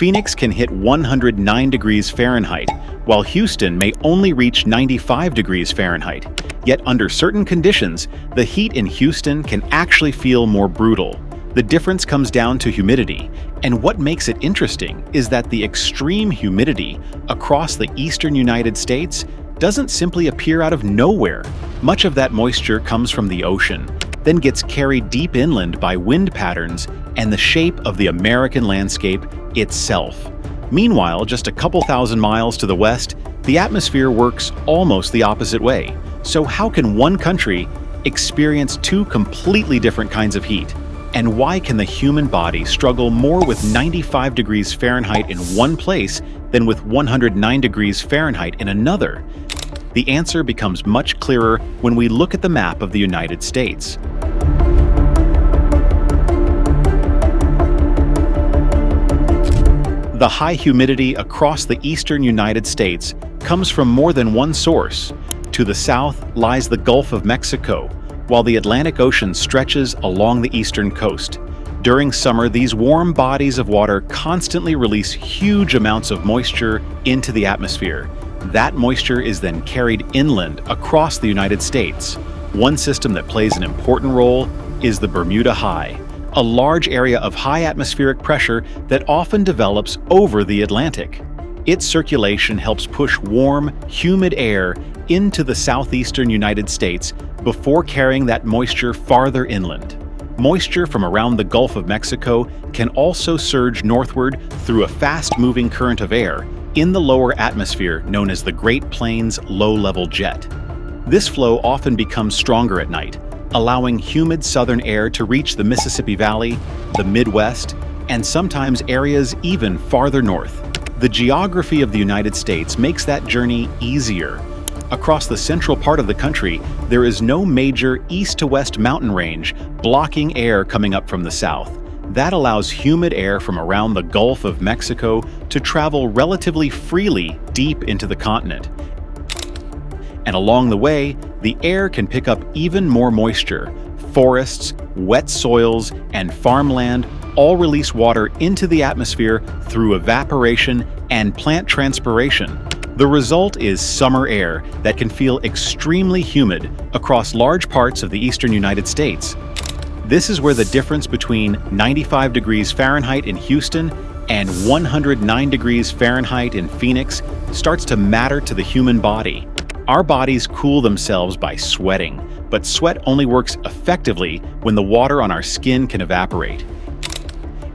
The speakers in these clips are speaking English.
Phoenix can hit 109 degrees Fahrenheit, while Houston may only reach 95 degrees Fahrenheit. Yet under certain conditions, the heat in Houston can actually feel more brutal. The difference comes down to humidity, and what makes it interesting is that the extreme humidity across the eastern United States doesn't simply appear out of nowhere. Much of that moisture comes from the ocean, then gets carried deep inland by wind patterns and the shape of the American landscape itself. Meanwhile, just a couple thousand miles to the west, the atmosphere works almost the opposite way. So how can one country experience two completely different kinds of heat? And why can the human body struggle more with 95 degrees Fahrenheit in one place than with 109 degrees Fahrenheit in another? The answer becomes much clearer when we look at the map of the United States. The high humidity across the eastern United States comes from more than one source. To the south lies the Gulf of Mexico, while the Atlantic Ocean stretches along the eastern coast. During summer, these warm bodies of water constantly release huge amounts of moisture into the atmosphere. That moisture is then carried inland across the United States. One system that plays an important role is the Bermuda High, a large area of high atmospheric pressure that often develops over the Atlantic. Its circulation helps push warm, humid air into the southeastern United States before carrying that moisture farther inland. Moisture from around the Gulf of Mexico can also surge northward through a fast-moving current of air in the lower atmosphere known as the Great Plains low-level jet. This flow often becomes stronger at night, allowing humid southern air to reach the Mississippi Valley, the Midwest, and sometimes areas even farther north. The geography of the United States makes that journey easier. Across the central part of the country, there is no major east-to-west mountain range blocking air coming up from the south. That allows humid air from around the Gulf of Mexico to travel relatively freely deep into the continent. And along the way, the air can pick up even more moisture. Forests, wet soils, and farmland all release water into the atmosphere through evaporation and plant transpiration. The result is summer air that can feel extremely humid across large parts of the eastern United States. This is where the difference between 95 degrees Fahrenheit in Houston and 109 degrees Fahrenheit in Phoenix starts to matter to the human body. Our bodies cool themselves by sweating, but sweat only works effectively when the water on our skin can evaporate.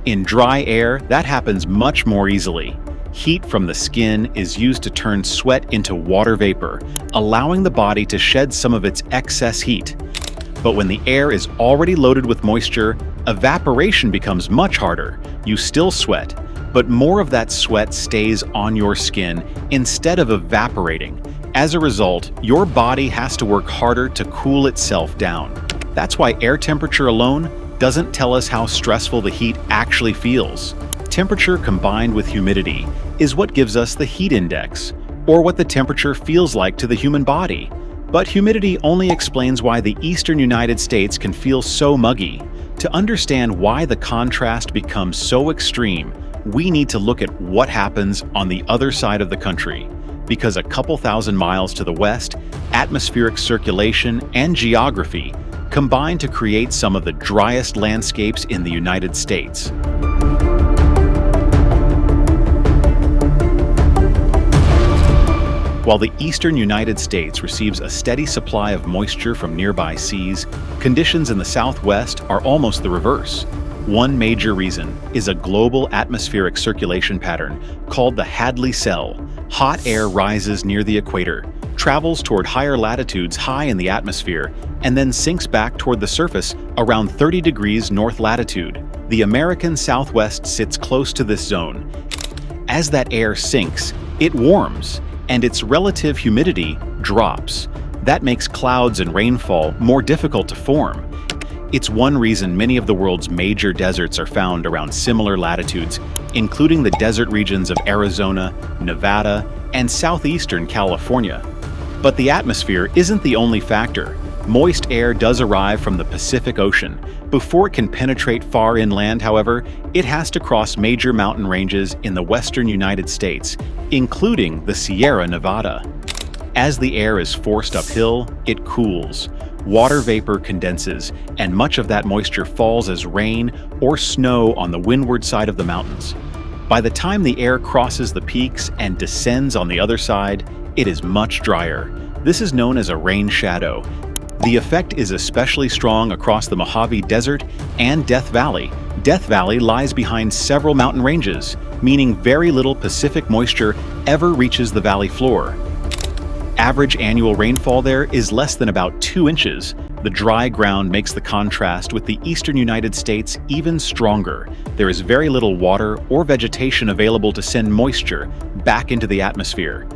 In dry air, that happens much more easily. Heat from the skin is used to turn sweat into water vapor, allowing the body to shed some of its excess heat. But when the air is already loaded with moisture, evaporation becomes much harder. You still sweat, but more of that sweat stays on your skin instead of evaporating. As a result, your body has to work harder to cool itself down. That's why air temperature alone doesn't tell us how stressful the heat actually feels. Temperature combined with humidity is what gives us the heat index, or what the temperature feels like to the human body. But humidity only explains why the eastern United States can feel so muggy. To understand why the contrast becomes so extreme, we need to look at what happens on the other side of the country. Because a couple thousand miles to the west, atmospheric circulation and geography combine to create some of the driest landscapes in the United States. While the eastern United States receives a steady supply of moisture from nearby seas, conditions in the southwest are almost the reverse. One major reason is a global atmospheric circulation pattern called the Hadley cell. Hot air rises near the equator, travels toward higher latitudes high in the atmosphere, and then sinks back toward the surface around 30 degrees north latitude. The American Southwest sits close to this zone. As that air sinks, it warms, and its relative humidity drops. That makes clouds and rainfall more difficult to form. It's one reason many of the world's major deserts are found around similar latitudes, including the desert regions of Arizona, Nevada, and southeastern California. But the atmosphere isn't the only factor. Moist air does arrive from the Pacific Ocean. Before it can penetrate far inland, however, it has to cross major mountain ranges in the western United States, including the Sierra Nevada. As the air is forced uphill, it cools. Water vapor condenses, and much of that moisture falls as rain or snow on the windward side of the mountains. By the time the air crosses the peaks and descends on the other side, it is much drier. This is known as a rain shadow. The effect is especially strong across the Mojave Desert and Death Valley. Death Valley lies behind several mountain ranges, meaning very little Pacific moisture ever reaches the valley floor. Average annual rainfall there is less than about 2 inches. The dry ground makes the contrast with the eastern United States even stronger. There is very little water or vegetation available to send moisture back into the atmosphere.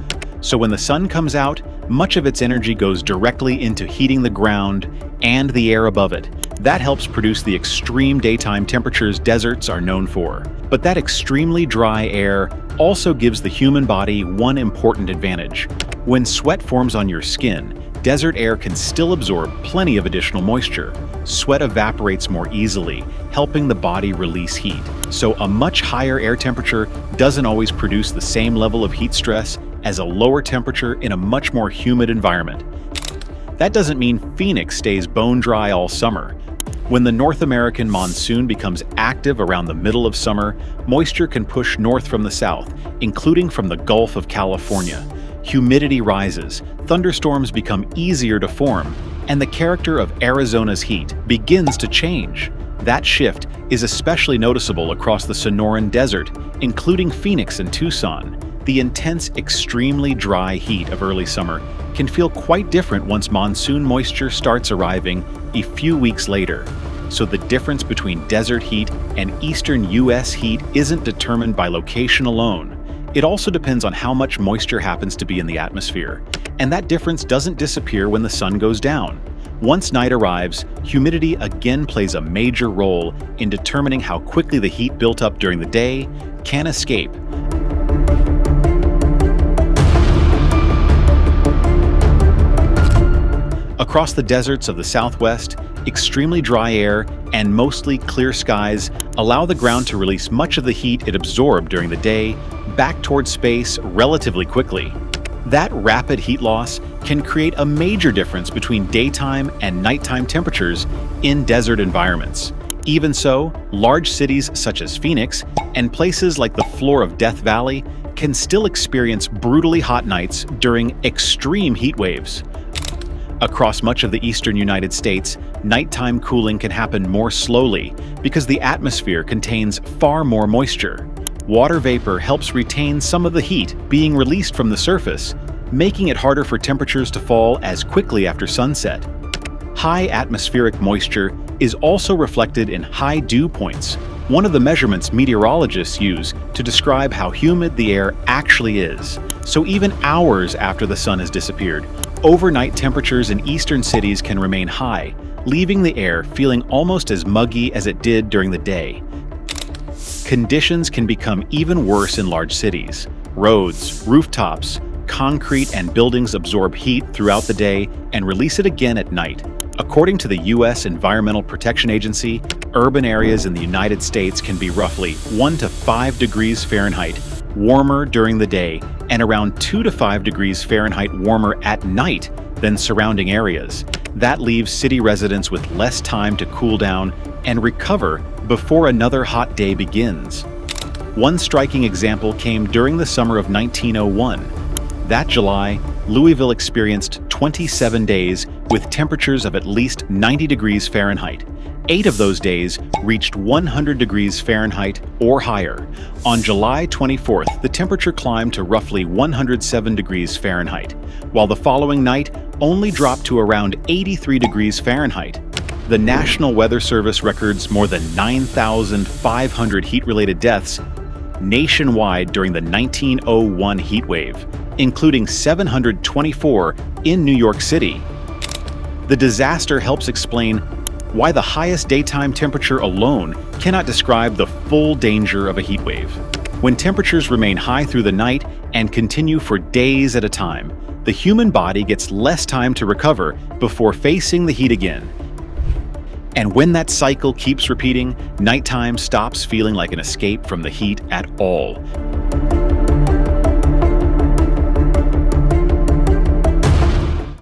So when the sun comes out, much of its energy goes directly into heating the ground and the air above it. That helps produce the extreme daytime temperatures deserts are known for. But that extremely dry air also gives the human body one important advantage. When sweat forms on your skin, desert air can still absorb plenty of additional moisture. Sweat evaporates more easily, helping the body release heat. So a much higher air temperature doesn't always produce the same level of heat stress as a lower temperature in a much more humid environment. That doesn't mean Phoenix stays bone dry all summer. When the North American monsoon becomes active around the middle of summer, moisture can push north from the south, including from the Gulf of California. Humidity rises, thunderstorms become easier to form, and the character of Arizona's heat begins to change. That shift is especially noticeable across the Sonoran Desert, including Phoenix and Tucson. The intense, extremely dry heat of early summer can feel quite different once monsoon moisture starts arriving a few weeks later. So the difference between desert heat and eastern U.S. heat isn't determined by location alone. It also depends on how much moisture happens to be in the atmosphere. And that difference doesn't disappear when the sun goes down. Once night arrives, humidity again plays a major role in determining how quickly the heat built up during the day can escape. Across the deserts of the Southwest, extremely dry air and mostly clear skies allow the ground to release much of the heat it absorbed during the day back towards space relatively quickly. That rapid heat loss can create a major difference between daytime and nighttime temperatures in desert environments. Even so, large cities such as Phoenix and places like the floor of Death Valley can still experience brutally hot nights during extreme heat waves. Across much of the eastern United States, nighttime cooling can happen more slowly because the atmosphere contains far more moisture. Water vapor helps retain some of the heat being released from the surface, making it harder for temperatures to fall as quickly after sunset. High atmospheric moisture is also reflected in high dew points, one of the measurements meteorologists use to describe how humid the air actually is. So even hours after the sun has disappeared, overnight temperatures in eastern cities can remain high, leaving the air feeling almost as muggy as it did during the day. Conditions can become even worse in large cities. Roads, rooftops, concrete, and buildings absorb heat throughout the day and release it again at night. According to the U.S. Environmental Protection Agency, urban areas in the United States can be roughly 1 to 5 degrees Fahrenheit warmer during the day and around 2 to 5 degrees Fahrenheit warmer at night than surrounding areas. That leaves city residents with less time to cool down and recover before another hot day begins. One striking example came during the summer of 1901. That July, Louisville experienced 27 days with temperatures of at least 90 degrees Fahrenheit. 8 of those days reached 100 degrees Fahrenheit or higher. On July 24th, the temperature climbed to roughly 107 degrees Fahrenheit, while the following night only dropped to around 83 degrees Fahrenheit. The National Weather Service records more than 9,500 heat-related deaths nationwide during the 1901 heat wave, including 724 in New York City. The disaster helps explain why the highest daytime temperature alone cannot describe the full danger of a heat wave. When temperatures remain high through the night and continue for days at a time, the human body gets less time to recover before facing the heat again. And when that cycle keeps repeating, nighttime stops feeling like an escape from the heat at all.